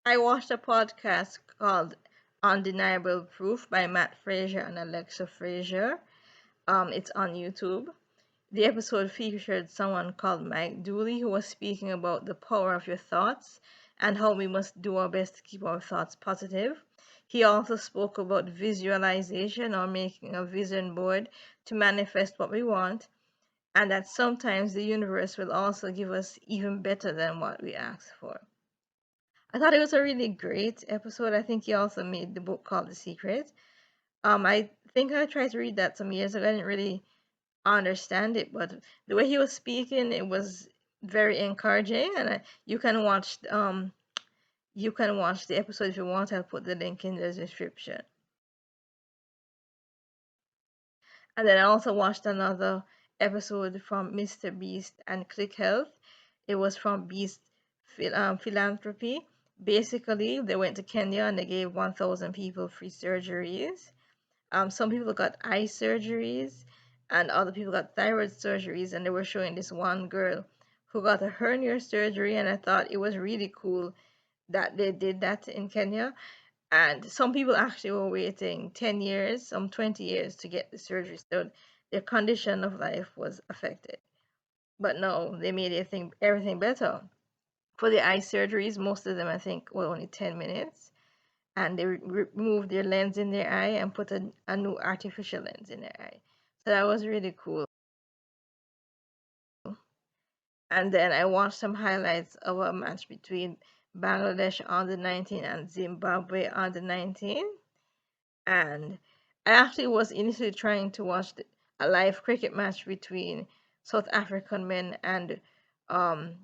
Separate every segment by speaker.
Speaker 1: I watched a podcast called Undeniable Proof by Matt Fraser and Alexa Fraser. It's on YouTube. The episode featured someone called Mike Dooley who was speaking about the power of your thoughts and how we must do our best to keep our thoughts positive. He also spoke about visualization or making a vision board to manifest what we want, and that sometimes the universe will also give us even better than what we ask for. I thought it was a really great episode. I think he also made the book called The Secret. I think I tried to read that some years ago. I didn't really understand it, but the way he was speaking, it was very encouraging. And you can watch the episode if you want. I'll put the link in the description. And then I also watched another episode from Mr. Beast and Klick Health. It was from Beast Philanthropy. Basically, they went to Kenya and they gave 1,000 people free surgeries. Some people got eye surgeries, and other people got thyroid surgeries. And they were showing this one girl who got a hernia surgery, and I thought it was really cool that they did that in Kenya. And some people actually were waiting 10 years, some 20 years to get the surgery. So their condition of life was affected. But no, they made everything better. For the eye surgeries, most of them, I think, were only 10 minutes. And they removed their lens in their eye and put a new artificial lens in their eye. So that was really cool. And then I watched some highlights of a match between Bangladesh Under 19 and Zimbabwe Under 19. And I actually was initially trying to watch a live cricket match between South African men and um,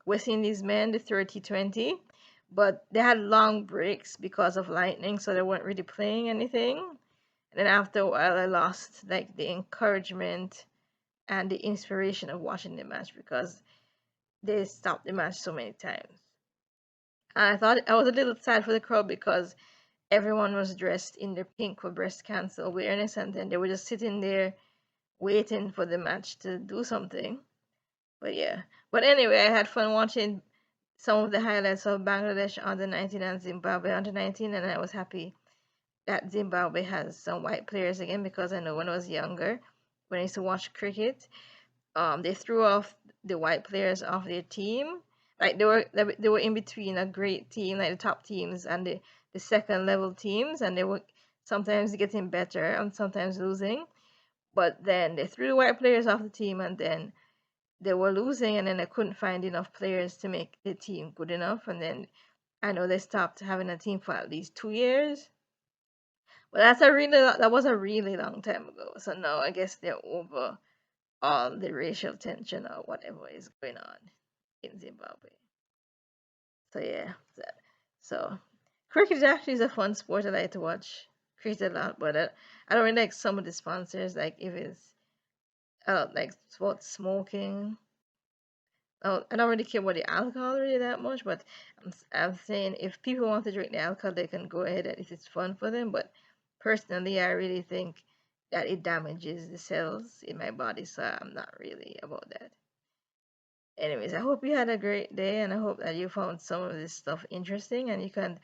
Speaker 1: West Indies men, the 30-20, but they had long breaks because of lightning, so they weren't really playing anything. And then after a while, I lost like the encouragement and the inspiration of watching the match because they stopped the match so many times. And I thought I was a little sad for the crowd because everyone was dressed in their pink for breast cancer awareness, and then they were just sitting there waiting for the match to do something. But yeah. But anyway, I had fun watching some of the highlights of Bangladesh under 19 and Zimbabwe under 19, and I was happy that Zimbabwe has some white players again because I know when I was younger, when I used to watch cricket, they threw off the white players off their team. Like they were in between a great team, like the top teams, and the second level teams, and they were sometimes getting better and sometimes losing. But then they threw the white players off the team, and then they were losing, and then they couldn't find enough players to make the team good enough, and then I know they stopped having a team for at least 2 years. But that was a really long time ago. So now I guess they're over all the racial tension or whatever is going on in Zimbabwe. So yeah, so cricket actually is a fun sport. I like to watch cricket a lot, but I don't really like some of the sponsors. Like if it's I don't like sports smoking. I don't really care about the alcohol really that much, but I'm saying if people want to drink the alcohol, they can go ahead and if it's fun for them. But personally, I really think that it damages the cells in my body, so I'm not really about that. Anyways, I hope you had a great day and I hope that you found some of this stuff interesting and you can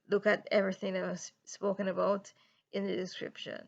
Speaker 1: look at everything that was spoken about in the description.